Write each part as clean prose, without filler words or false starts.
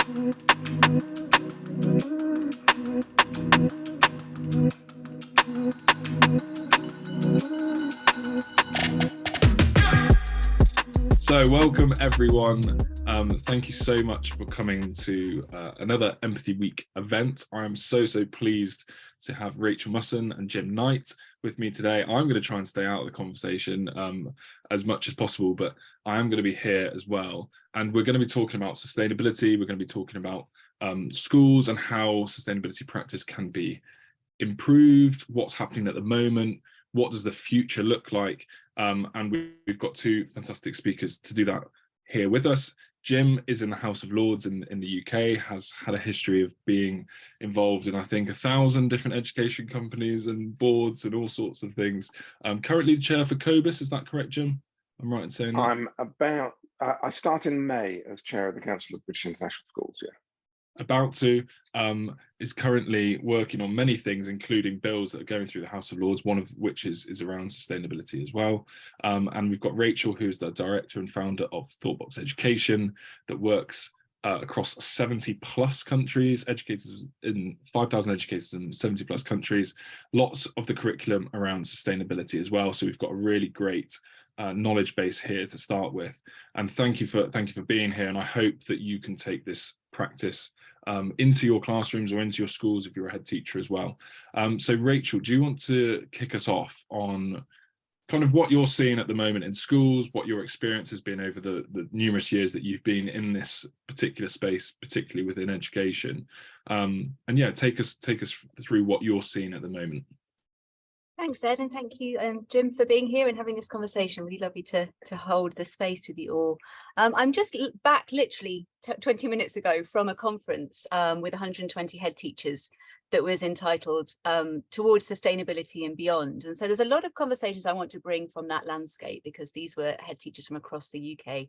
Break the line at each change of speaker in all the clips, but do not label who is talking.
So welcome everyone. Thank you so much for coming to another Empathy Week event. I'm so pleased to have Rachel Musson and Jim Knight with me today. I'm going to try and stay out of the conversation as much as possible, but I am going to be here as well. And we're going to be talking about sustainability. We're going to be talking about schools and how sustainability practice can be improved, what's happening at the moment, what does the future look like? And we've got two fantastic speakers to do that here with us. Jim is in the House of Lords in the UK, has had a history of being involved in, I think, 1,000 different education companies and boards and all sorts of things. Currently the chair for COBIS, is that correct, Jim? I'm right in saying that?
I start in May as chair of the Council of British International Schools, yeah.
About to, is currently working on many things, including bills that are going through the House of Lords, one of which is around sustainability as well. And we've got Rachel, who's the director and founder of Thoughtbox Education, that works across 70 plus countries, educators in 5,000 educators in 70 plus countries, lots of the curriculum around sustainability as well. So we've got a really great knowledge base here to start with. And thank you for being here. And I hope that you can take this practice into your classrooms or into your schools if you're a head teacher as well. So Rachel, do you want to kick us off on kind of what you're seeing at the moment in schools, what your experience has been over the numerous years that you've been in this particular space, particularly within education? And yeah, take us through what you're seeing at the moment.
Thanks, Ed, and thank you, Jim, for being here and having this conversation. Really lovely to hold the space with you all. I'm just back literally 20 minutes ago from a conference with 120 head teachers that was entitled Towards Sustainability and Beyond. And so there's a lot of conversations I want to bring from that landscape, because these were head teachers from across the UK,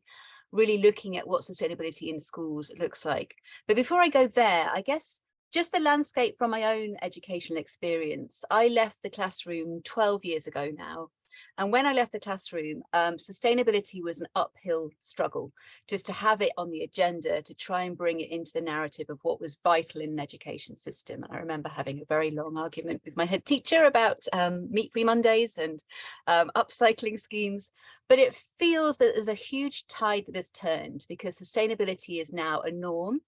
really looking at what sustainability in schools looks like. But before I go there, I guess just the landscape from my own educational experience. I left the classroom 12 years ago now. And when I left the classroom, sustainability was an uphill struggle, just to have it on the agenda, to try and bring it into the narrative of what was vital in an education system. And I remember having a very long argument with my head teacher about meat-free Mondays and upcycling schemes. But it feels that there's a huge tide that has turned, because sustainability is now a norm,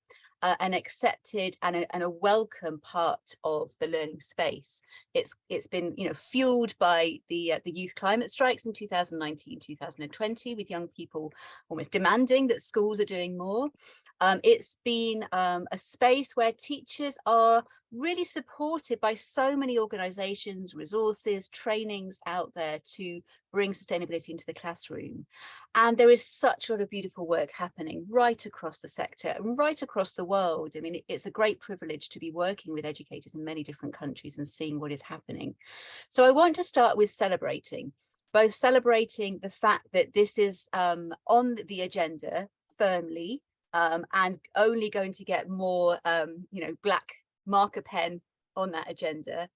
an accepted and a welcome part of the learning space. It's been fueled by the youth climate strikes in 2019, 2020, with young people almost demanding that schools are doing more. It's been a space where teachers are really supported by so many organizations, resources, trainings out there to bring sustainability into the classroom. And there is such a lot of beautiful work happening right across the sector and right across the world. I mean, it's a great privilege to be working with educators in many different countries and seeing what is happening. So I want to start with celebrating the fact that this is on the agenda firmly, and only going to get more, black marker pen on that agenda,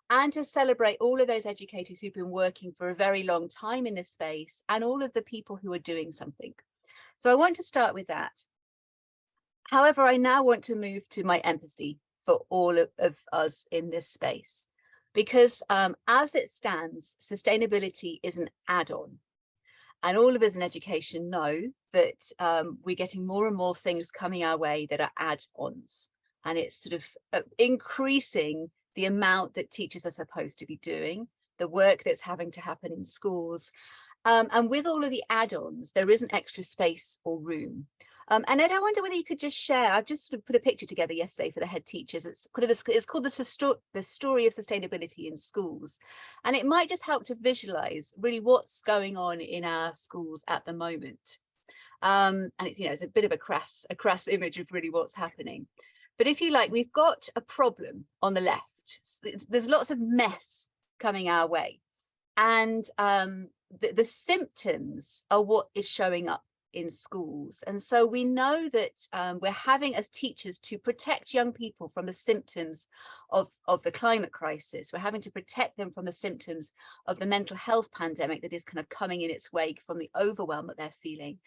and to celebrate all of those educators who've been working for a very long time in this space, and all of the people who are doing something. So I want to start with that. However, I now want to move to my empathy for all of us in this space, because as it stands, sustainability is an add-on. And all of us in education know that we're getting more and more things coming our way that are add-ons. And it's sort of increasing the amount that teachers are supposed to be doing, the work that's having to happen in schools. And with all of the add-ons, there isn't extra space or room. And Ed, I wonder whether you could just share, I've just sort of put a picture together yesterday for the head teachers. It's called the story of sustainability in schools. And it might just help to visualize really what's going on in our schools at the moment. And it's a bit of a crass image of really what's happening. But if you like, we've got a problem on the left. There's lots of mess coming our way. And the symptoms are what is showing up in schools. And so we know that we're having as teachers to protect young people from the symptoms of the climate crisis. We're having to protect them from the symptoms of the mental health pandemic that is kind of coming in its wake, from the overwhelm that they're feeling.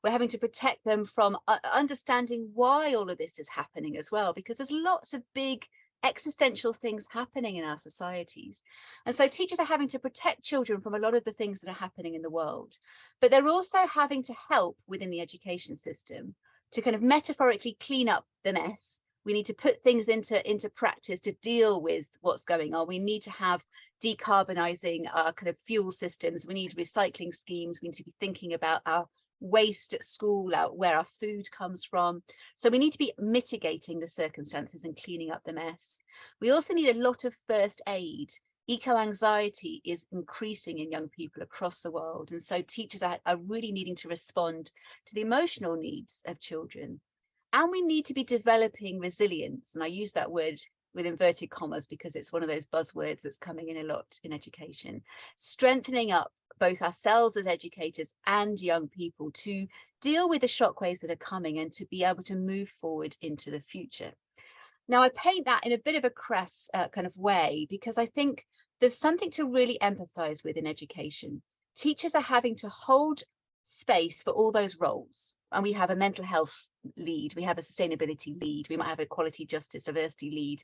We're having to protect them from understanding why all of this is happening as well, because there's lots of big existential things happening in our societies. And so teachers are having to protect children from a lot of the things that are happening in the world, but they're also having to help within the education system to kind of metaphorically clean up the mess. We need to put things into practice to deal with what's going on. We need to have decarbonizing our kind of fuel systems. We need recycling schemes. We need to be thinking about our waste at school, out where our food comes from. So we need to be mitigating the circumstances and cleaning up the mess. We also need a lot of first aid. Eco-anxiety is increasing in young people across the world. And so teachers are really needing to respond to the emotional needs of children. And we need to be developing resilience. And I use that word with inverted commas because it's one of those buzzwords that's coming in a lot in education. Strengthening up both ourselves as educators and young people to deal with the shockwaves that are coming and to be able to move forward into the future. Now, I paint that in a bit of a crass kind of way because I think there's something to really empathize with in education. Teachers are having to hold space for all those roles. And we have a mental health lead, we have a sustainability lead, we might have a equality, justice, diversity lead,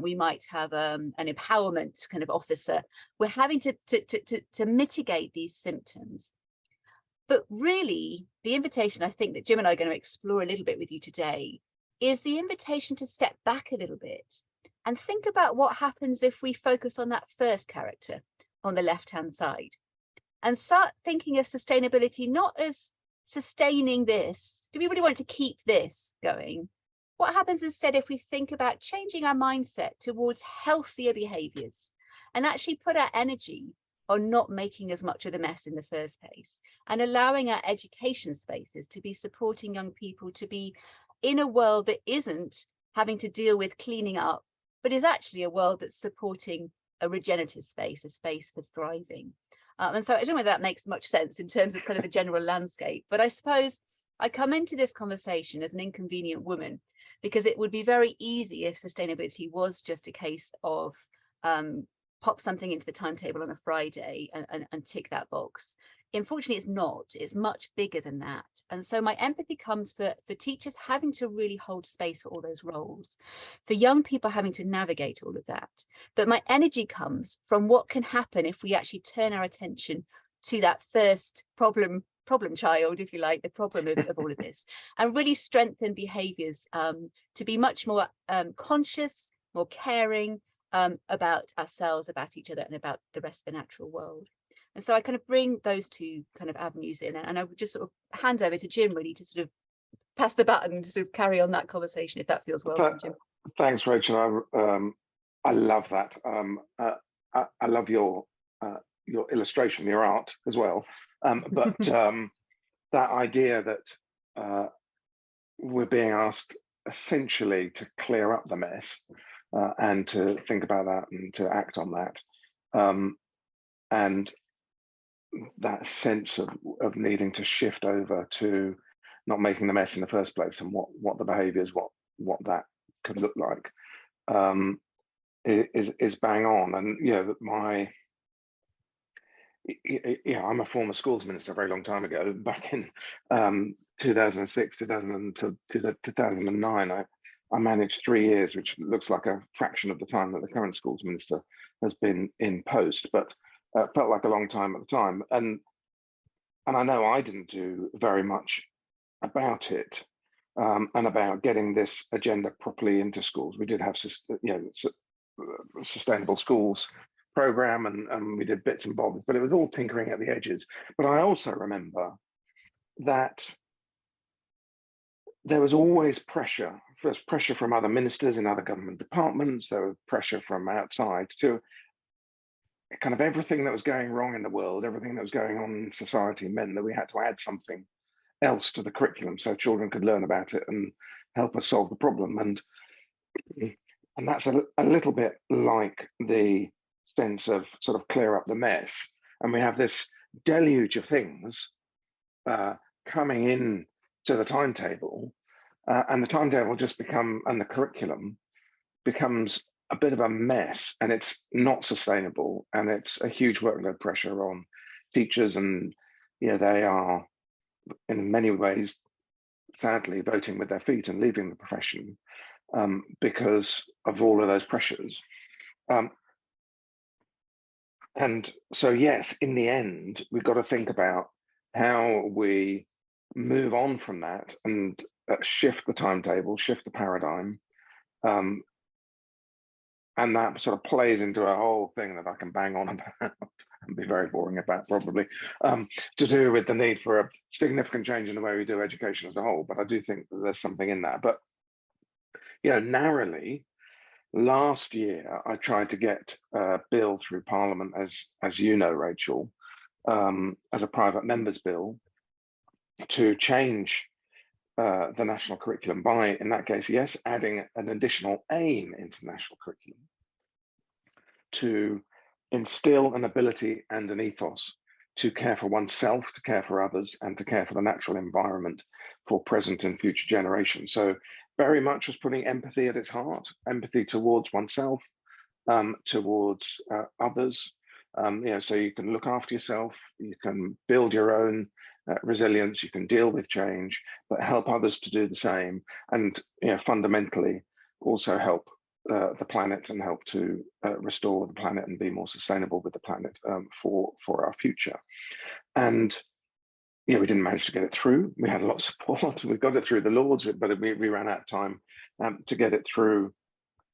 we might have an empowerment kind of officer. We're having to mitigate these symptoms. But really, the invitation I think that Jim and I are going to explore a little bit with you today is the invitation to step back a little bit and think about what happens if we focus on that first character on the left-hand side and start thinking of sustainability not as sustaining this. Do we really want to keep this going? What happens instead if we think about changing our mindset towards healthier behaviors and actually put our energy on not making as much of the mess in the first place and allowing our education spaces to be supporting young people to be in a world that isn't having to deal with cleaning up, but is actually a world that's supporting a regenerative space, a space for thriving. And so I don't know whether that makes much sense in terms of kind of the general landscape, but I suppose I come into this conversation as an inconvenient woman because it would be very easy if sustainability was just a case of pop something into the timetable on a Friday and tick that box. Unfortunately, it's not. It's much bigger than that. And so my empathy comes for teachers having to really hold space for all those roles, for young people having to navigate all of that. But my energy comes from what can happen if we actually turn our attention to that first problem child, if you like, the problem of all of this, and really strengthen behaviours to be much more conscious, more caring about ourselves, about each other, and about the rest of the natural world. And so I kind of bring those two kind of avenues in, and I would just sort of hand over to Jim really to sort of pass the baton and sort of carry on that conversation if that feels welcome, Jim.
Thanks, Rachel. I love that. I love your illustration, your art as well. But that idea that we're being asked essentially to clear up the mess and to think about that and to act on that. And that sense of needing to shift over to not making the mess in the first place and what the behaviors, what that could look like is bang on. And I'm a former schools minister a very long time ago, back in 2006, 2009. I managed 3 years, which looks like a fraction of the time that the current schools minister has been in post, but felt like a long time at the time. And I know I didn't do very much about it and about getting this agenda properly into schools. We did have Sustainable Schools program and we did bits and bobs, but it was all tinkering at the edges. But I also remember that there was always pressure. First, pressure from other ministers in other government departments. There was pressure from outside to kind of everything that was going wrong in the world, everything that was going on in society meant that we had to add something else to the curriculum so children could learn about it and help us solve the problem. And that's a little bit like the sense of sort of clear up the mess. And we have this deluge of things coming in to the timetable, and the timetable and the curriculum becomes a bit of a mess, and it's not sustainable, and it's a huge workload pressure on teachers, and they are in many ways sadly voting with their feet and leaving the profession because of all of those pressures. And so, yes, in the end, we've got to think about how we move on from that and shift the timetable, shift the paradigm. And that sort of plays into a whole thing that I can bang on about and be very boring about probably, to do with the need for a significant change in the way we do education as a whole. But I do think that there's something in that. But, narrowly, last year, I tried to get a bill through Parliament, as you know, Rachel, as a private member's bill to change the national curriculum by, in that case, yes, adding an additional aim into the national curriculum to instill an ability and an ethos to care for oneself, to care for others, and to care for the natural environment for present and future generations. So very much was putting empathy at its heart, empathy towards oneself, towards others. So you can look after yourself, you can build your own resilience, you can deal with change, but help others to do the same, and fundamentally also help the planet and help to restore the planet and be more sustainable with the planet for our future. And we didn't manage to get it through. We had a lot of support. We got it through the Lords, but we ran out of time to get it through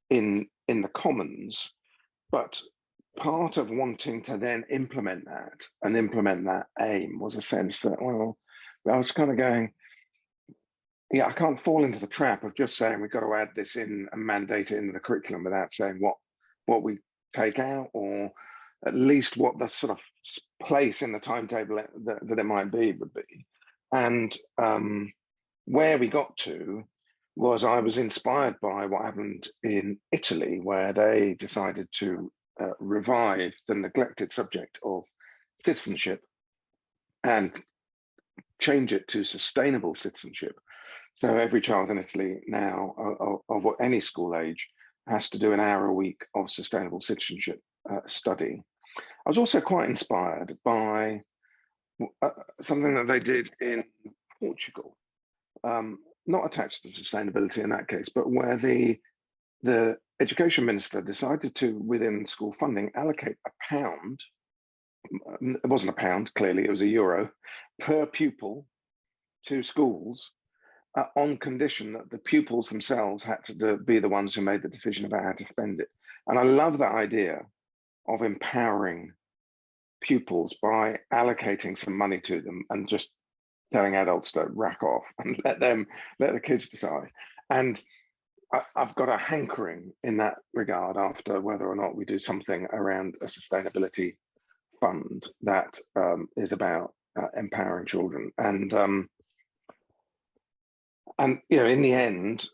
in the Commons. But part of wanting to then implement that aim was a sense that, well, I was kind of going, I can't fall into the trap of just saying we've got to add this in and mandate it into the curriculum without saying what we take out, or at least what the sort of place in the timetable that it might be would be. And where we got to was I was inspired by what happened in Italy, where they decided to revive the neglected subject of citizenship and change it to sustainable citizenship. So every child in Italy now of any school age has to do an hour a week of sustainable citizenship study. I was also quite inspired by something that they did in Portugal, not attached to sustainability in that case, but where the education minister decided to, within school funding, allocate £1. It wasn't a pound, clearly, it was €1 per pupil to schools, on condition that the pupils themselves had to be the ones who made the decision about how to spend it. And I love that idea of empowering pupils by allocating some money to them and just telling adults to rack off and let the kids decide. And I've got a hankering in that regard after whether or not we do something around a sustainability fund that is about empowering children. And in the end,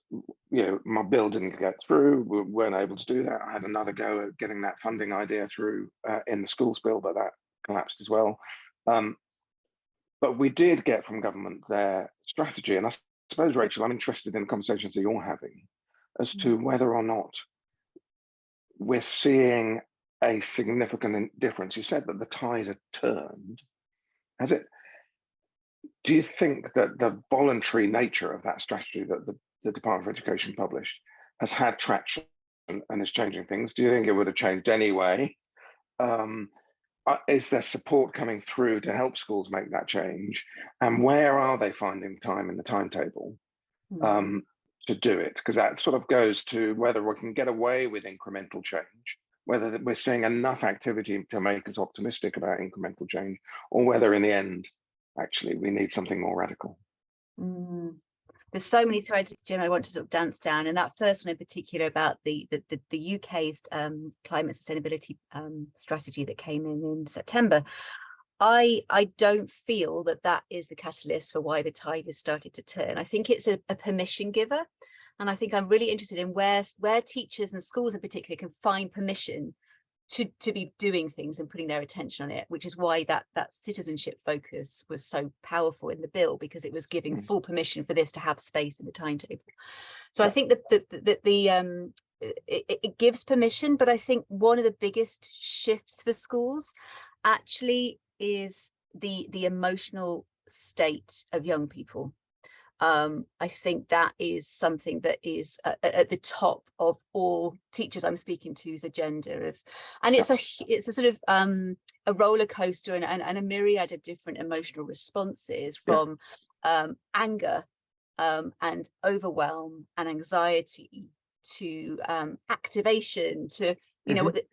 my bill didn't get through. We weren't able to do that. I had another go at getting that funding idea through in the schools bill, but that collapsed as well. But we did get from government their strategy. And I suppose, Rachel, I'm interested in the conversations that you're having as to whether or not we're seeing a significant difference. You said that the tide had turned. Do you think that the voluntary nature of that strategy that the Department of Education published has had traction and is changing things? Do you think it would have changed anyway? Is there support coming through to help schools make that change? And where are they finding time in the timetable to do it? Because that sort of goes to whether we can get away with incremental change, whether we're seeing enough activity to make us optimistic about incremental change, or whether in the end, actually, we need something more radical.
There's so many threads, Jim, I want to sort of dance down. And that first one in particular about the UK's climate sustainability strategy that came in September. I don't feel that is the catalyst for why the tide has started to turn. I think it's a permission giver. And I think I'm really interested in where teachers and schools in particular can find permission to be doing things and putting their attention on it, which is why that citizenship focus was so powerful in the bill, because it was giving full permission for this to have space in the timetable. So I think that it gives permission, but I think one of the biggest shifts for schools actually is the emotional state of young people. I think that is something that is at the top of all teachers I'm speaking to's agenda of, and it's a sort of a roller coaster and a myriad of different emotional responses, from anger and overwhelm and anxiety to activation to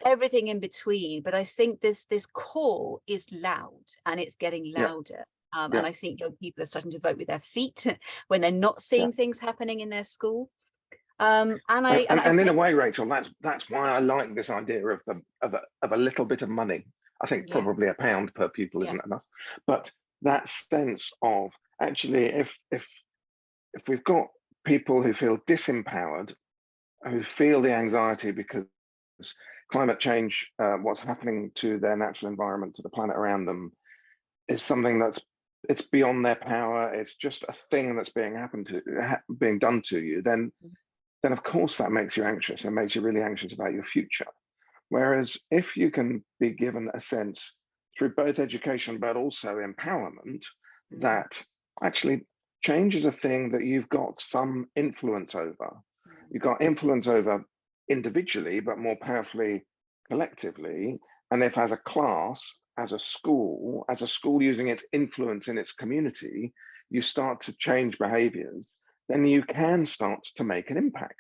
everything in between. But I think this call is loud, and it's getting louder. And I think young people are starting to vote with their feet when they're not seeing things happening in their school. And in
a way, Rachel, that's why I like this idea of a little bit of money. I think probably £1 per pupil isn't enough, but that sense of actually, if we've got people who feel disempowered, who feel the anxiety because climate change, what's happening to their natural environment, to the planet around them, is something it's beyond their power, it's just a thing that's being done to you, then of course that makes you anxious, and makes you really anxious about your future. Whereas if you can be given a sense through both education but also empowerment that actually change is a thing that you've got some influence over. You've got influence over individually, but more powerfully collectively. And if as a class, as a school using its influence in its community, you start to change behaviors, then you can start to make an impact.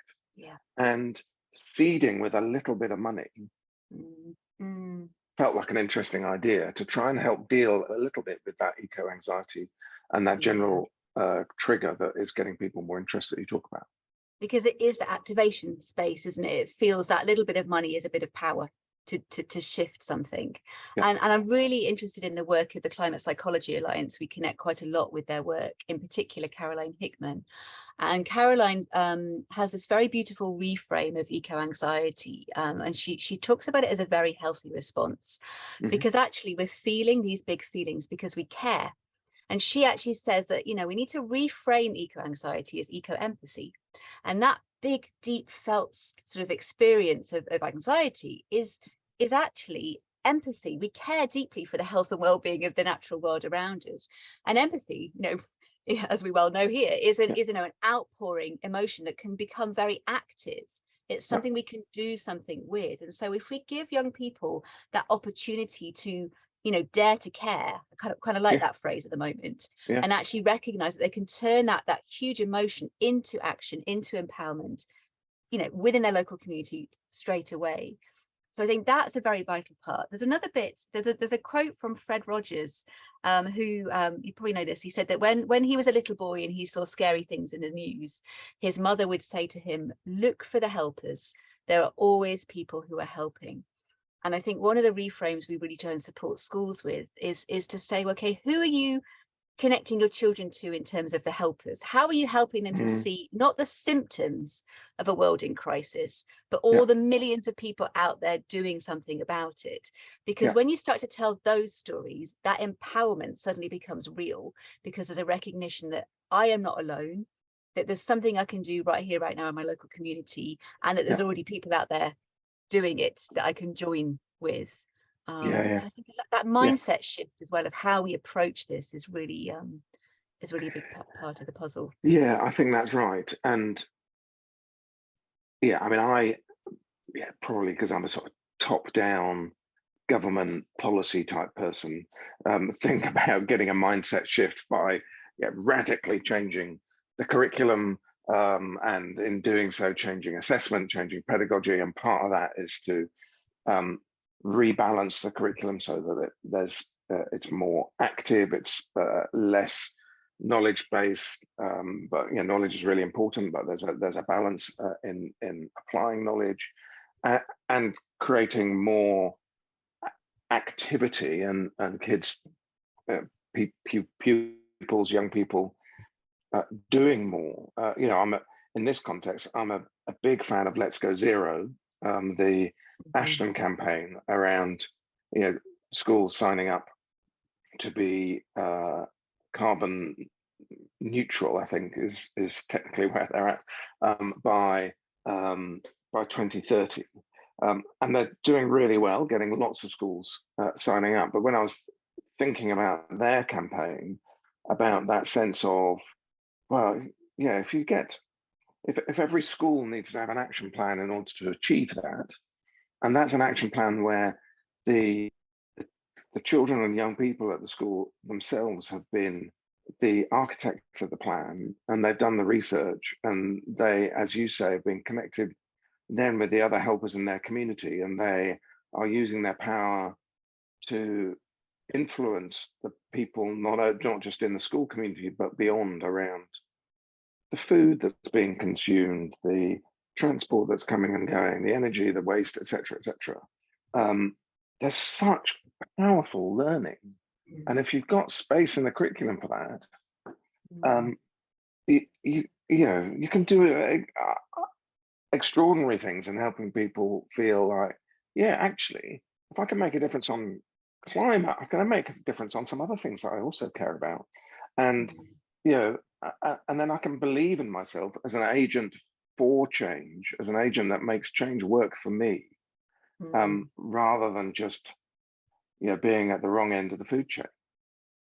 And seeding with a little bit of money felt like an interesting idea to try and help deal a little bit with that eco-anxiety and that general trigger that is getting people more interested, you talk about.
Because it is the activation space, isn't it? It feels that little bit of money is a bit of power to shift something. And I'm really interested in the work of the Climate Psychology Alliance. We connect quite a lot with their work, in particular Caroline Hickman. And Caroline has this very beautiful reframe of eco-anxiety, and she talks about it as a very healthy response, because actually we're feeling these big feelings because we care. And she actually says that, we need to reframe eco-anxiety as eco-empathy. And that big, deep felt sort of experience of anxiety is actually empathy. We care deeply for the health and well-being of the natural world around us. And empathy, as we well know here, is an outpouring emotion that can become very active. It's something we can do something with. And so if we give young people that opportunity to dare to care, kind of like that phrase at the moment, and actually recognize that they can turn that huge emotion into action, into empowerment, within their local community straight away. So I think that's a very vital part. There's another bit, there's a quote from Fred Rogers, who you probably know this. He said that when he was a little boy and he saw scary things in the news, his mother would say to him, "Look for the helpers. There are always people who are helping." And I think one of the reframes we really try and support schools with is to say, okay, who are you connecting your children to in terms of the helpers? How are you helping them to see not the symptoms of a world in crisis, but all the millions of people out there doing something about it? Because when you start to tell those stories, that empowerment suddenly becomes real, because there's a recognition that I am not alone, that there's something I can do right here, right now in my local community, and that there's already people out there doing it that I can join with. So I think that mindset shift as well of how we approach this is really a big part of the puzzle.
Yeah, I think that's right. And I probably because I'm a sort of top-down government policy type person, think about getting a mindset shift by radically changing the curriculum, and in doing so changing assessment, changing pedagogy, and part of that is to rebalance the curriculum so that it's more active, it's less knowledge-based, but knowledge is really important, but there's a balance in applying knowledge and creating more activity and kids, pupils, young people doing more. In this context, I'm a big fan of Let's Go Zero, the Ashton campaign around, schools signing up to be carbon neutral, I think is technically where they're at, by 2030. And they're doing really well, getting lots of schools signing up. But when I was thinking about their campaign, about that sense of, well, yeah, if every school needs to have an action plan in order to achieve that, and that's an action plan where the children and young people at the school themselves have been the architects of the plan, and they've done the research, and they, as you say, have been connected then with the other helpers in their community, and they are using their power to influence the people, not just in the school community, but beyond, around the food that's being consumed, the transport that's coming and going, the energy, the waste, etc., etc. There's such powerful learning, and if you've got space in the curriculum for that, you can do extraordinary things in helping people feel like, yeah, actually, if I can make a difference on climate, I'm going to make a difference on some other things that I also care about, and and then I can believe in myself as an agent for change, as an agent that makes change work for me, rather than just being at the wrong end of the food chain.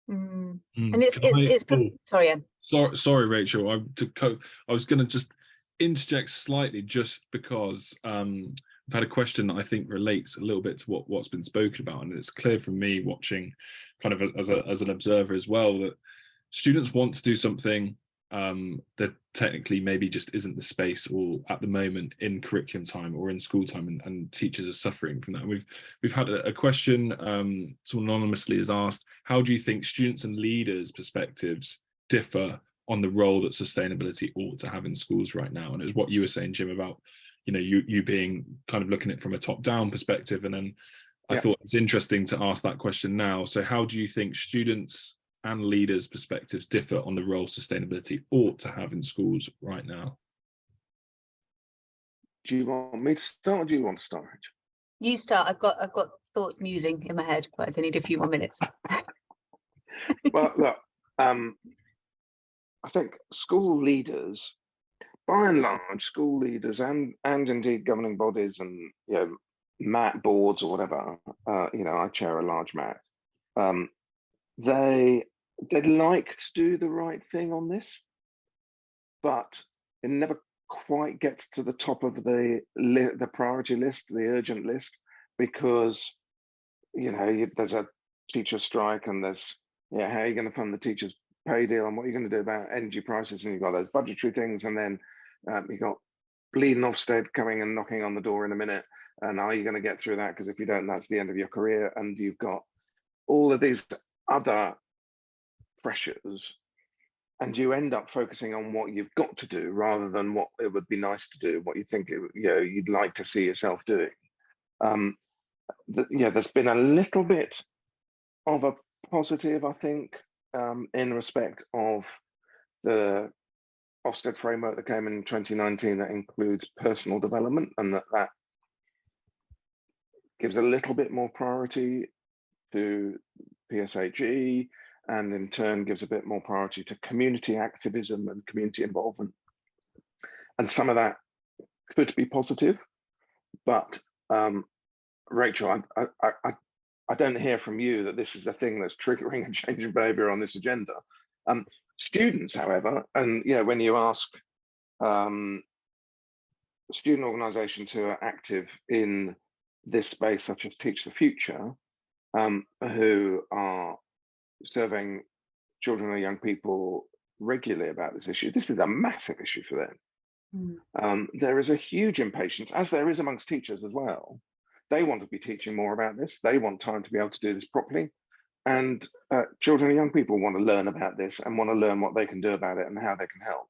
And sorry, Em.
Sorry, Rachel. I was going to just interject slightly, just because I've had a question that I think relates a little bit to what's been spoken about, and it's clear from me watching, kind of as an observer as well, that students want to do something that technically maybe just isn't the space or at the moment in curriculum time or in school time, and teachers are suffering from that. And we've had a question, someone anonymously has asked, how do you think students and leaders' perspectives differ on the role that sustainability ought to have in schools right now? And it was what you were saying, Jim, about you being kind of looking at it from a top-down perspective, and then I thought it's interesting to ask that question now. So how do you think students and leaders' perspectives differ on the role sustainability ought to have in schools right now?
Do you want me to start, or do you want to start?
You start. I've got thoughts musing in my head, but I need a few more minutes.
Well, look, I think school leaders, by and large, school leaders and indeed governing bodies and MAT boards or whatever, I chair a large MAT. They'd like to do the right thing on this, but it never quite gets to the top of the priority list, the urgent list, because there's a teacher strike, and there's how are you going to fund the teachers' pay deal, and what are you going to do about energy prices, and you've got those budgetary things, and then you've got bleeding Ofsted coming and knocking on the door in a minute, and are you going to get through that? Because if you don't, that's the end of your career. And you've got all of these other pressures, and you end up focusing on what you've got to do rather than what it would be nice to do, what you think you'd like to see yourself doing. There's been a little bit of a positive, I think, in respect of the Ofsted framework that came in 2019 that includes personal development, and that gives a little bit more priority to PSHE, and in turn gives a bit more priority to community activism and community involvement. And some of that could be positive, but Rachel, I don't hear from you that this is the thing that's triggering a change in behaviour on this agenda. Students, however, and when you ask student organisations who are active in this space, such as Teach the Future, who are serving children or young people regularly about this issue, this is a massive issue for them. There is a huge impatience, as there is amongst teachers as well. They want to be teaching more about this. They want time to be able to do this properly. And children and young people want to learn about this and want to learn what they can do about it and how they can help.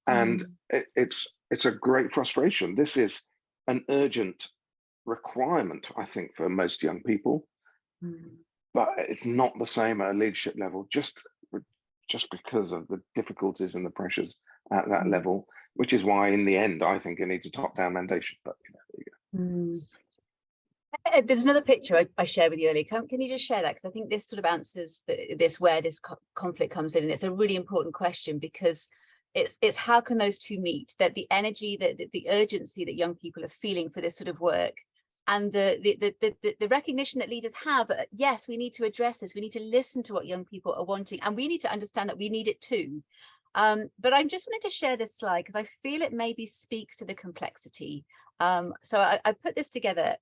And it's a great frustration. This is an urgent requirement, I think, for most young people. But it's not the same at a leadership level, just because of the difficulties and the pressures at that level, which is why in the end I think it needs a top-down mandation. But there you go.
There's another picture I shared with you earlier. Can you just share that? Because I think this sort of answers where this conflict comes in. And it's a really important question, because it's how can those two meet? That the energy, the urgency that young people are feeling for this sort of work, and the recognition that leaders have, yes, we need to address this. We need to listen to what young people are wanting, and we need to understand that we need it too. But I just wanted to share this slide because I feel it maybe speaks to the complexity. So I put this together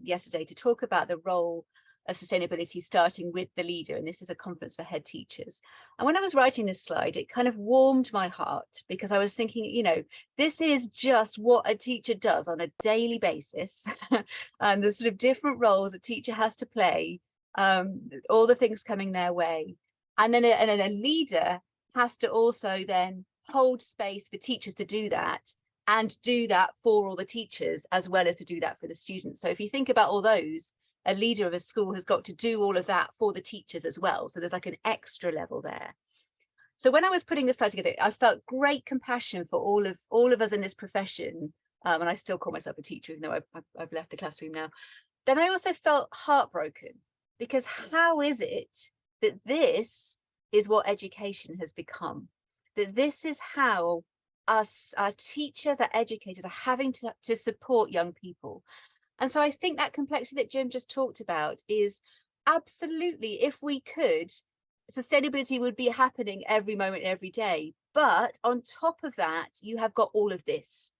yesterday to talk about the role of sustainability, starting with the leader. And this is a conference for head teachers. And when I was writing this slide, it kind of warmed my heart, because I was thinking, you know, this is just what a teacher does on a daily basis. And the sort of different roles a teacher has to play, all the things coming their way. And then a leader has to also then hold space for teachers to do that, and do that for all the teachers, as well as to do that for the students. So if you think about all those, a leader of a school has got to do all of that for the teachers as well. So there's like an extra level there. So when I was putting this slide together, I felt great compassion for all of us in this profession. And I still call myself a teacher, even though I've left the classroom now. Then I also felt heartbroken, because how is it that this is what education has become? That this is how our teachers, our educators are having to support young people. And so I think that complexity that Jim just talked about is absolutely, if we could, sustainability would be happening every moment, every day. But on top of that, you have got all of this.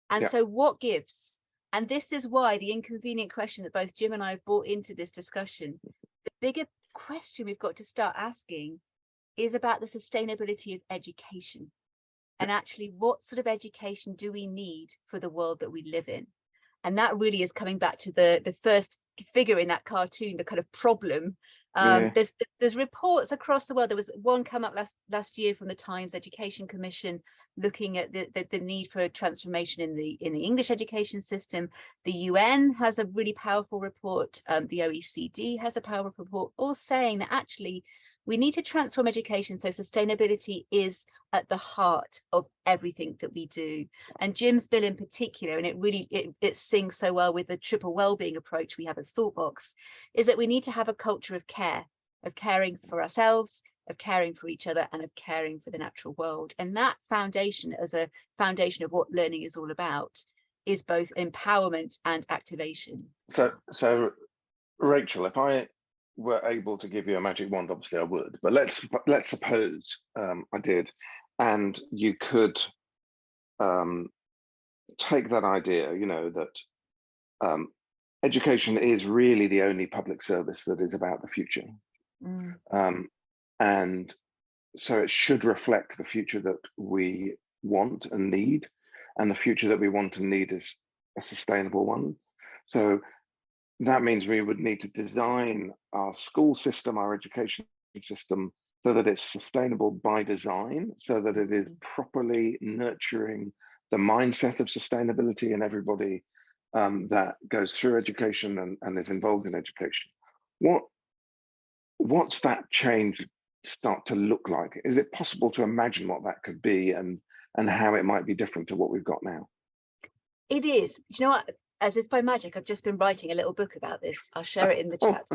And so what gives? And this is why the inconvenient question that both Jim and I have brought into this discussion, the bigger question we've got to start asking is about the sustainability of education. And actually, what sort of education do we need for the world that we live in? And that really is coming back to the first figure in that cartoon, the kind of problem. There's reports across the world. There was one come up last year from the Times Education Commission, looking at the need for a transformation in the English education system. The UN has a really powerful report. The OECD has a powerful report, all saying that actually we need to transform education so sustainability is at the heart of everything that we do. And Jim's bill in particular, and it sings so well with the triple well-being approach we have at Thoughtbox, is that we need to have a culture of care, of caring for ourselves, of caring for each other, and of caring for the natural world. And that foundation, as a foundation of what learning is all about, is both empowerment and activation.
So Rachel, if I were able to give you a magic wand, obviously I would, but let's suppose I did, and you could take that idea, you know, that education is really the only public service that is about the future. And so it should reflect the future that we want and need, and the future that we want and need is a sustainable one. So that means we would need to design our school system, our education system, so that it's sustainable by design, so that it is properly nurturing the mindset of sustainability in everybody that goes through education and is involved in education. What's that change start to look like? Is it possible to imagine what that could be, and how it might be different to what we've got now?
It is. Do you know what? As if by magic, I've just been writing a little book about this. I'll share it in the chat.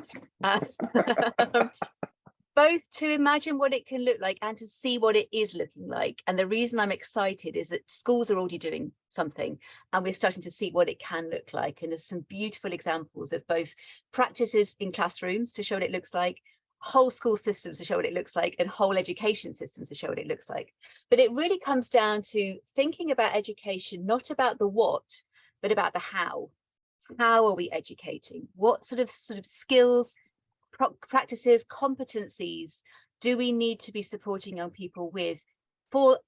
Both to imagine what it can look like and to see what it is looking like. And the reason I'm excited is that schools are already doing something, and we're starting to see what it can look like. And there's some beautiful examples of both practices in classrooms to show what it looks like, whole school systems to show what it looks like, and whole education systems to show what it looks like. But it really comes down to thinking about education, not about the what, but about the how. How are we educating? What sort of skills, practices, competencies do we need to be supporting young people with for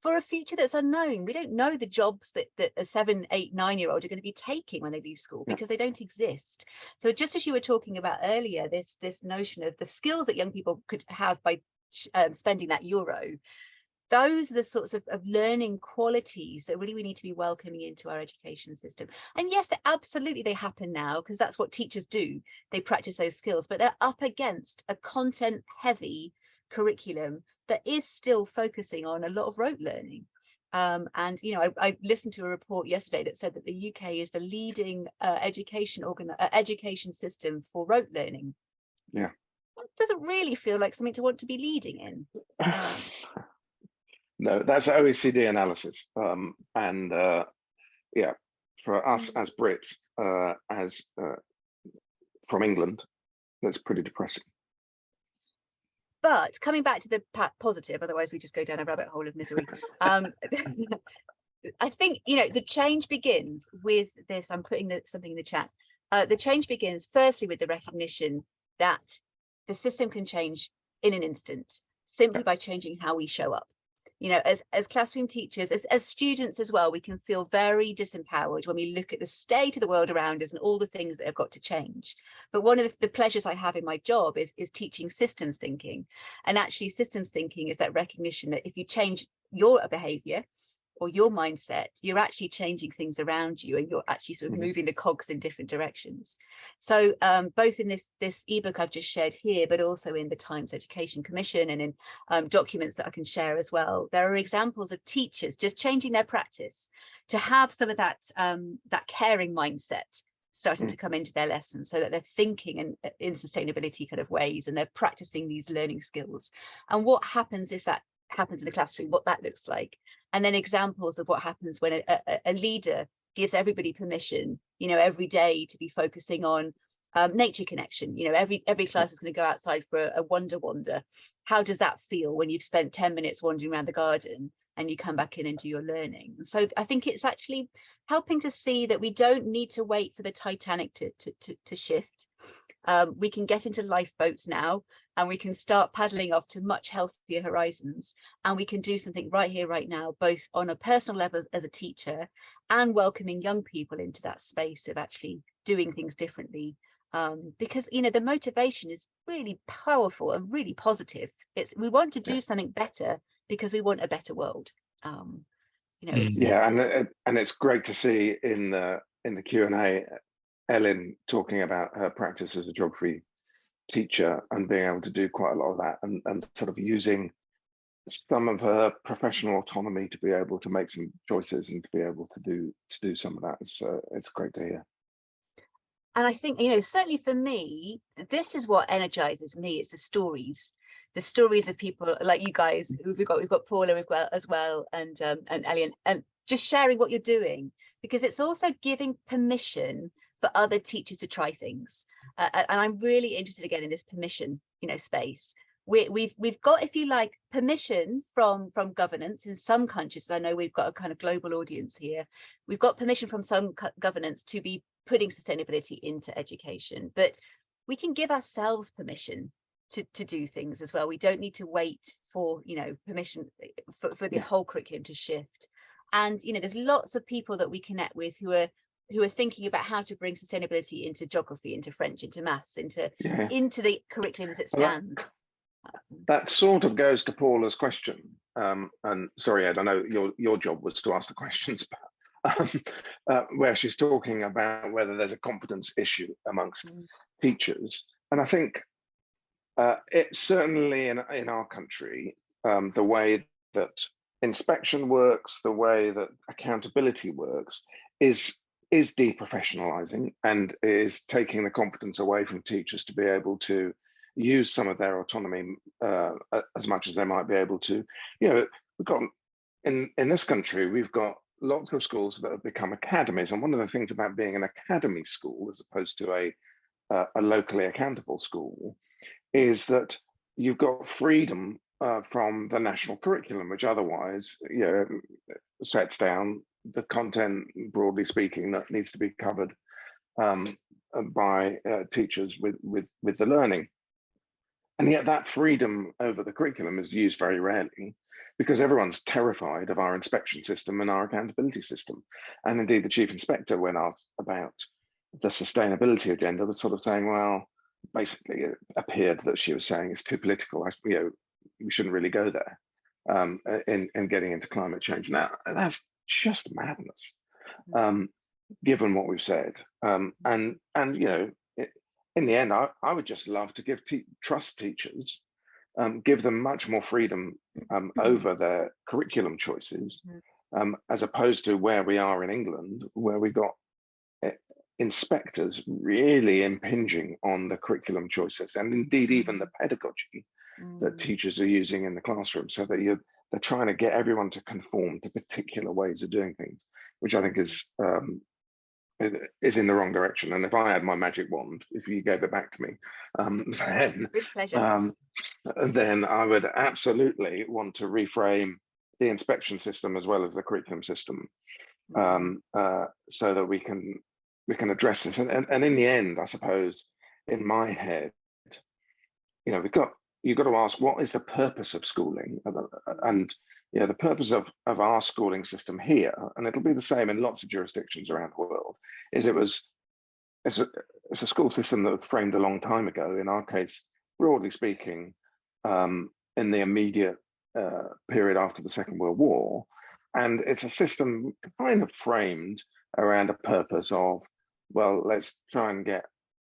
a future that's unknown? We don't know the jobs that a 7, 8, 9-year-old are going to be taking when they leave school, because they don't exist. So just as you were talking about earlier, this notion of the skills that young people could have by spending that euro, those are the sorts of learning qualities that really we need to be welcoming into our education system. And yes, absolutely they happen now, because that's what teachers do. They practice those skills, but they're up against a content heavy curriculum that is still focusing on a lot of rote learning. And you know, I listened to a report yesterday that said that the UK is the leading education system for rote learning.
Yeah,
It doesn't really feel like something to want to be leading in.
no, that's OECD analysis, and yeah, for us as Brits, from England, that's pretty depressing.
But coming back to the positive, otherwise we just go down a rabbit hole of misery. I think, you know, the change begins with this. I'm putting something in the chat. The change begins firstly with the recognition that the system can change in an instant, simply by changing how we show up. You know, as classroom teachers, as students as well, we can feel very disempowered when we look at the state of the world around us and all the things that have got to change. But one of the pleasures I have in my job is teaching systems thinking. And actually systems thinking is that recognition that if you change your behavior or your mindset, you're actually changing things around you, and you're actually sort of moving the cogs in different directions. So both in this ebook I've just shared here, but also in the Times Education Commission and in documents that I can share as well, there are examples of teachers just changing their practice to have some of that that caring mindset starting to come into their lessons, so that they're thinking in sustainability kind of ways, and they're practicing these learning skills. And what happens if that happens in the classroom, what that looks like, and then examples of what happens when a leader gives everybody permission, you know, every day to be focusing on nature connection. You know, every class is going to go outside for a wander. How does that feel when you've spent 10 minutes wandering around the garden and you come back in and do your learning? So I think it's actually helping to see that we don't need to wait for the Titanic to shift. We can get into lifeboats now, and we can start paddling off to much healthier horizons, and we can do something right here, right now, both on a personal level as a teacher and welcoming young people into that space of actually doing things differently. Because, you know, the motivation is really powerful and really positive. We want to do something better because we want a better world. You know,
and it's great to see in the Q&A Ellen talking about her practice as a geography teacher and being able to do quite a lot of that, and sort of using some of her professional autonomy to be able to make some choices and to be able to do some of that. It's great to hear.
And I think, you know, certainly for me, this is what energizes me. It's the stories of people like you guys. We've got Paula as well, and Ellie, and just sharing what you're doing, because it's also giving permission for other teachers to try things. And I'm really interested again in this permission, you know, space. We've got, if you like, permission from governance in some countries. I know we've got a kind of global audience here. We've got permission from some governance to be putting sustainability into education, but we can give ourselves permission to do things as well. We don't need to wait for, you know, permission for the whole curriculum to shift. And, you know, there's lots of people that we connect with who are thinking about how to bring sustainability into geography, into French, into maths, into the curriculum as it stands.
That sort of goes to Paula's question. And sorry, Ed, I know your job was to ask the questions, but where she's talking about whether there's a confidence issue amongst teachers. And I think it's certainly in our country, the way that inspection works, the way that accountability works is deprofessionalizing and is taking the confidence away from teachers to be able to use some of their autonomy as much as they might be able to. You know, we've got in this country, we've got lots of schools that have become academies, and one of the things about being an academy school as opposed to a locally accountable school is that you've got freedom from the national curriculum, which otherwise, you know, sets down the content, broadly speaking, that needs to be covered by teachers with the learning. And yet that freedom over the curriculum is used very rarely, because everyone's terrified of our inspection system and our accountability system. And indeed, the chief inspector, when asked about the sustainability agenda, was sort of saying, well, basically it appeared that she was saying it's too political. You know, we shouldn't really go there in getting into climate change. Now, that's just madness, given what we've said. And you know, in the end, I would just love to trust teachers give them much more freedom over their curriculum choices, as opposed to where we are in England, where we got inspectors really impinging on the curriculum choices, and indeed even the pedagogy that teachers are using in the classroom, so that they're trying to get everyone to conform to particular ways of doing things, which I think is in the wrong direction. And if I had my magic wand, if you gave it back to me, then
with pleasure.
Then I would absolutely want to reframe the inspection system as well as the curriculum system, so that we can address this. And in the end, I suppose, in my head, you've got to ask, what is the purpose of schooling? And the purpose of our schooling system here, and it'll be the same in lots of jurisdictions around the world, is it's a school system that was framed a long time ago. In our case, broadly speaking, in the immediate period after the Second World War. And it's a system kind of framed around a purpose of, well, let's try and get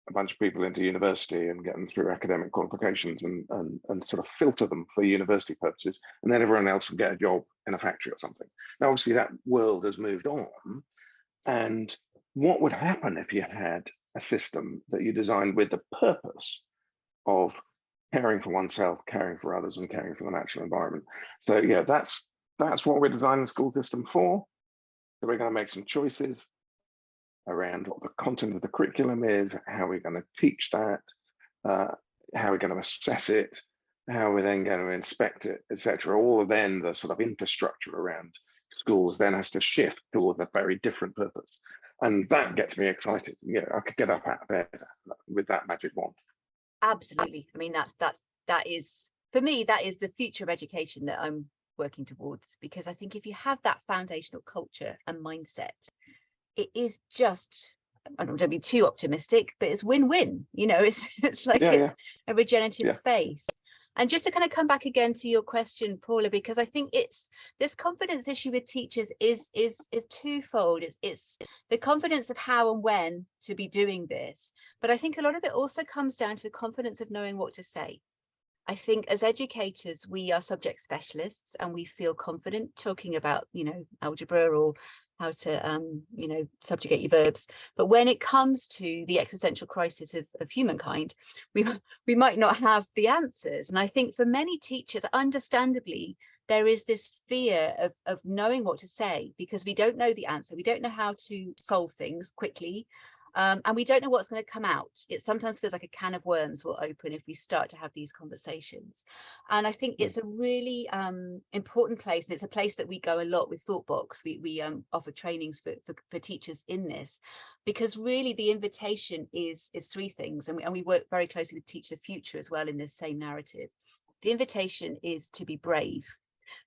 a bunch of people into university and get them through academic qualifications and sort of filter them for university purposes, and then everyone else will get a job in a factory or something. Now, obviously, that world has moved on. And what would happen if you had a system that you designed with the purpose of caring for oneself, caring for others, and caring for the natural environment? So yeah, that's what we're designing the school system for. So we're going to make some choices around what the content of the curriculum is, how we're going to teach that, how we're going to assess it, how we're then going to inspect it, etc. All of then the sort of infrastructure around schools then has to shift towards a very different purpose. And that gets me excited. I could get up out of bed with that magic wand.
Absolutely. I mean, that is, for me, that is the future of education that I'm working towards, because I think if you have that foundational culture and mindset, it is just, I don't want to be too optimistic, but it's win-win. It's like it's a regenerative space. And just to kind of come back again to your question, Paula, because I think it's this confidence issue with teachers is twofold. It's the confidence of how and when to be doing this, but I think a lot of it also comes down to the confidence of knowing what to say. I think as educators, we are subject specialists and we feel confident talking about, algebra or how to, subjugate your verbs. But when it comes to the existential crisis of humankind, we might not have the answers. And I think for many teachers, understandably, there is this fear of knowing what to say, because we don't know the answer. We don't know how to solve things quickly. And we don't know what's going to come out. It sometimes feels like a can of worms will open if we start to have these conversations. And I think it's a really important place. And it's a place that we go a lot with Thoughtbox. We offer trainings for teachers in this, because really the invitation is three things. And we work very closely with Teach the Future as well in this same narrative. The invitation is to be brave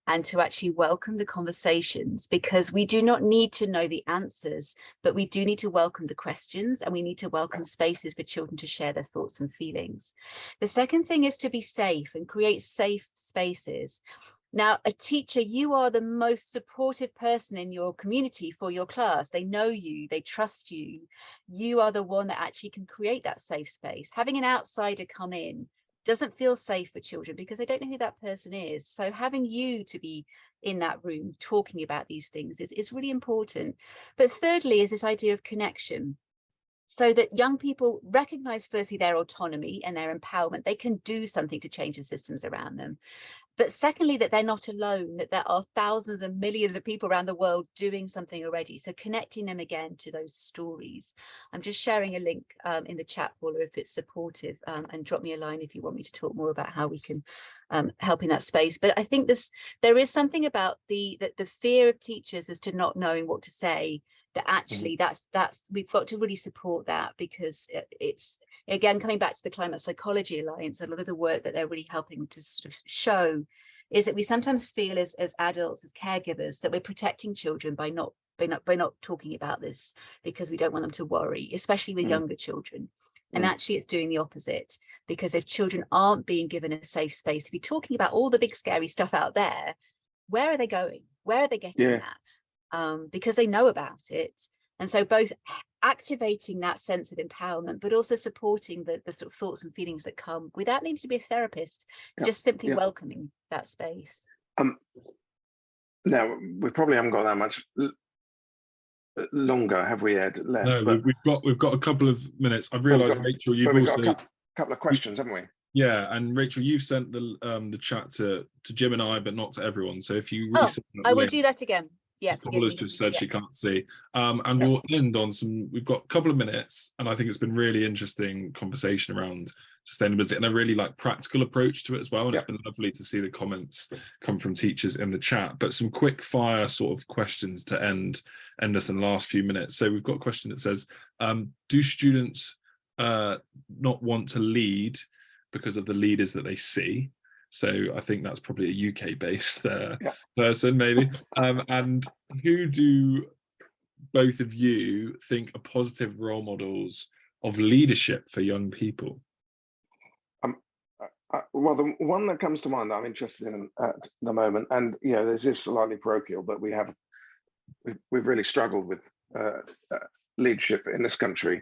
and to actually welcome the conversations, because we do not need to know the answers, but we do need to welcome the questions, and we need to welcome spaces for children to share their thoughts and feelings. The second thing is to be safe and create safe spaces. Now, a teacher, you are the most supportive person in your community for your class. They know you, they trust you. You are the one that actually can create that safe space. Having an outsider come in doesn't feel safe for children because they don't know who that person is. So having you to be in that room talking about these things is really important. But thirdly is this idea of connection, so that young people recognize firstly their autonomy and their empowerment. They can do something to change the systems around them. But secondly, that they're not alone, that there are thousands and millions of people around the world doing something already. So connecting them again to those stories. I'm just sharing a link in the chat, Paula, if it's supportive, and drop me a line if you want me to talk more about how we can help in that space. But I think there is something about the fear of teachers as to not knowing what to say, that actually that's we've got to really support that, because it's, again, coming back to the Climate Psychology Alliance, a lot of the work that they're really helping to sort of show is that we sometimes feel as adults, as caregivers, that we're protecting children by not talking about this, because we don't want them to worry, especially with younger children. And actually it's doing the opposite, because if children aren't being given a safe space to be talking about all the big scary stuff out there, where are they going? Where are they getting that? Because they know about it. And so both activating that sense of empowerment, but also supporting the sort of thoughts and feelings that come without needing to be a therapist, just simply welcoming that space.
Now, we probably haven't got that much longer, have we, Ed? Left,
no, we've got a couple of minutes. I've realised, Rachel, you've also
got a couple of questions, haven't we?
Yeah, and Rachel, you've sent the chat to Jim and I, but not to everyone. So if you
I will do that again. Yeah,
Paula's just said she can't see. And we'll end on we've got a couple of minutes, and I think it's been really interesting conversation around sustainability and a really practical approach to it as well. And it's been lovely to see the comments come from teachers in the chat. But some quick fire sort of questions to end us in the last few minutes. So we've got a question that says, do students not want to lead because of the leaders that they see? So I think that's probably a UK-based person, maybe. And who do both of you think are positive role models of leadership for young people?
Well, the one that comes to mind that I'm interested in at the moment, and this is slightly parochial, but we've really struggled with leadership in this country,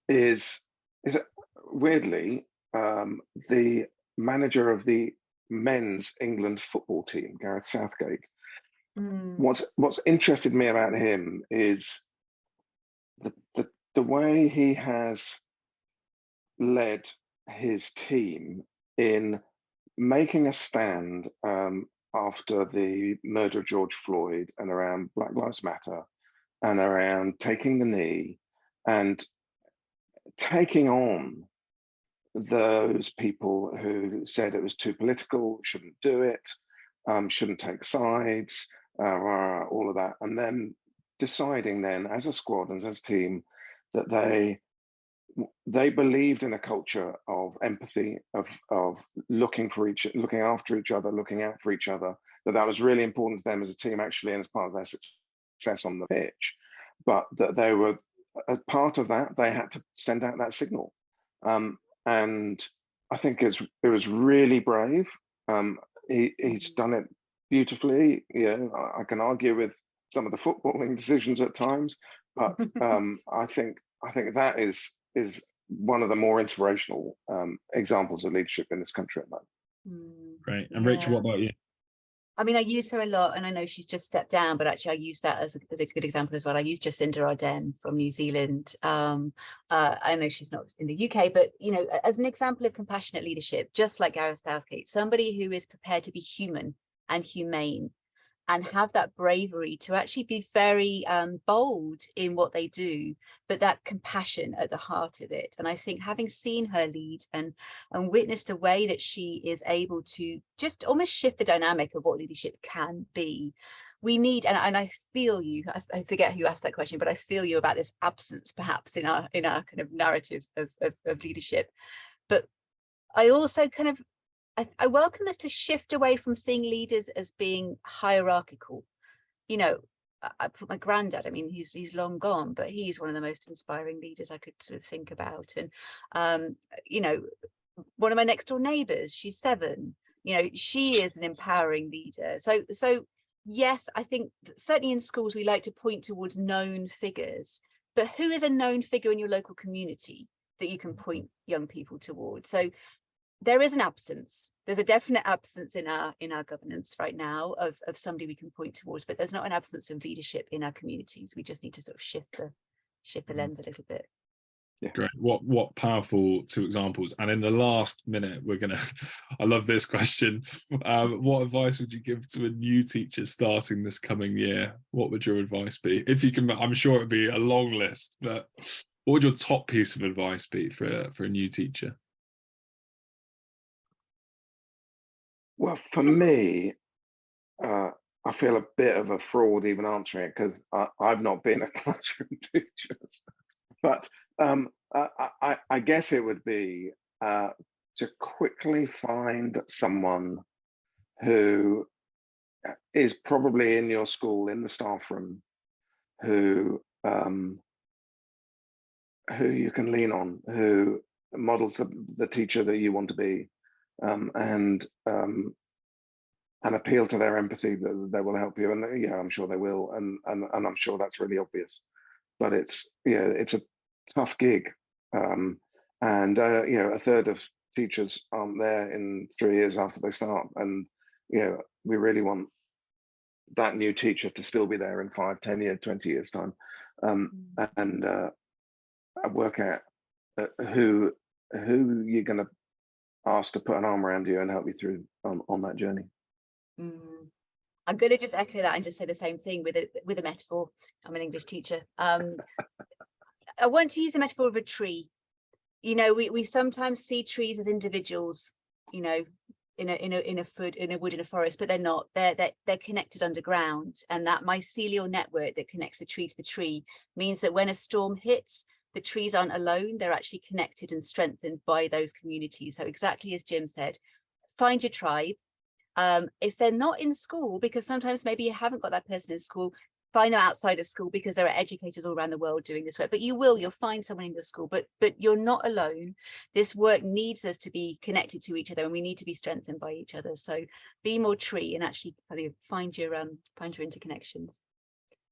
is weirdly the manager of the men's England football team, Gareth Southgate. What's interested me about him is the way he has led his team in making a stand after the murder of George Floyd and around Black Lives Matter and around taking the knee and taking on those people who said it was too political, shouldn't do it, shouldn't take sides, all of that, and then deciding then as a squad and as a team that they believed in a culture of empathy, of looking after each other, looking out for each other, that was really important to them as a team actually, and as part of their success on the pitch, but that they were, as part of that, they had to send out that signal. And I think it was really brave. He's done it beautifully. I can argue with some of the footballing decisions at times, but I think that is one of the more inspirational examples of leadership in this country at the moment.
Great. And Rachel, what about you?
I mean, I use her a lot, and I know she's just stepped down, but actually I use that as a good example as well. I use Jacinda Ardern from New Zealand. I know she's not in the UK, but, as an example of compassionate leadership, just like Gareth Southgate, somebody who is prepared to be human and humane and have that bravery to actually be very bold in what they do, but that compassion at the heart of it. And I think having seen her lead and witnessed the way that she is able to just almost shift the dynamic of what leadership can be, we need, and I feel you, I forget who asked that question, but I feel you about this absence perhaps in our kind of narrative of leadership. But I also kind of, I welcome us to shift away from seeing leaders as being hierarchical. I put my granddad, I mean, he's long gone, but he's one of the most inspiring leaders I could sort of think about. And, one of my next door neighbours, she's 7, she is an empowering leader. So yes, I think certainly in schools, we like to point towards known figures, but who is a known figure in your local community that you can point young people towards? So there is an absence. There's a definite absence in our governance right now of somebody we can point towards, but there's not an absence of leadership in our communities. We just need to sort of shift the lens a little bit.
Yeah. Great. What powerful 2 examples. And in the last minute, I love this question. What advice would you give to a new teacher starting this coming year? What would your advice be? If you can, I'm sure it'd be a long list, but what would your top piece of advice be for a new teacher?
Well, for me, I feel a bit of a fraud even answering it because I've not been a classroom teacher. But I guess it would be to quickly find someone who is probably in your school, in the staff room, who you can lean on, who models the teacher that you want to be, and appeal to their empathy that they will help you. And I'm sure they will, and I'm sure that's really obvious. but it's it's a tough gig, and a third of teachers aren't there in 3 years after they start, and we really want that new teacher to still be there in 5, 10 years, 20 years time, and work out who you're going to ask to put an arm around you and help you through on that journey.
I'm going to just echo that and just say the same thing with a metaphor. I'm an English teacher. I want to use the metaphor of a tree. We sometimes see trees as individuals, in a wood, in a forest, but they're not. They're connected underground, and that mycelial network that connects the tree to the tree means that when a storm hits, the trees aren't alone. They're actually connected and strengthened by those communities. So exactly as Jim said, find your tribe. If they're not in school, because sometimes maybe you haven't got that person in school, find them outside of school, because there are educators all around the world doing this work. But you'll find someone in your school, but you're not alone. This work needs us to be connected to each other, and we need to be strengthened by each other. So be more tree and actually find your interconnections.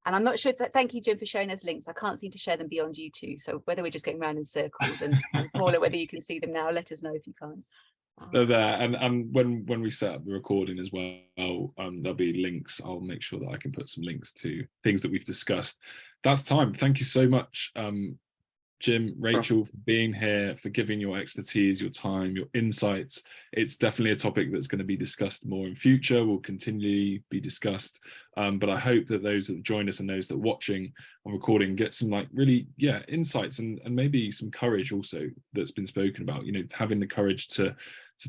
And I'm not sure if thank you, Jim, for sharing those links. I can't seem to share them beyond you two. So whether we're just going round in circles, and Paula, whether you can see them now, let us know if you can't.
They're there, and when we set up the recording as well, there'll be links. I'll make sure that I can put some links to things that we've discussed. That's time. Thank you so much, Jim, Rachel, for being here, for giving your expertise, your time, your insights. It's definitely a topic that's going to be discussed more in future, will continually be discussed. But I hope that those that join us and those that are watching on recording get some really insights and maybe some courage also that's been spoken about, having the courage to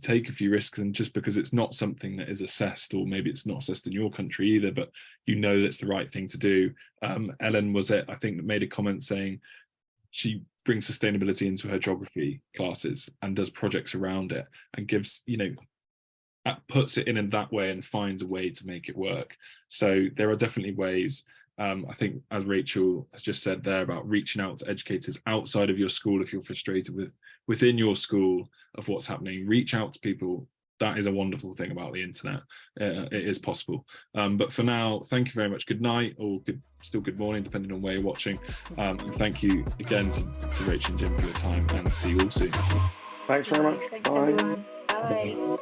take a few risks, and just because it's not something that is assessed, or maybe it's not assessed in your country either, but that's the right thing to do. Ellen was it, I think, that made a comment saying she brings sustainability into her geography classes and does projects around it, and gives, puts it in that way and finds a way to make it work. So there are definitely ways. I think, as Rachel has just said there, about reaching out to educators outside of your school. If you're frustrated within your school of what's happening, reach out to people. That is a wonderful thing about the internet. It is possible. But for now, thank you very much. Good night, or good morning, depending on where you're watching. And thank you again to Rachel and Jim for your time, and see you all soon.
Thanks very much.
Thanks,
Bye.
everyone. Bye.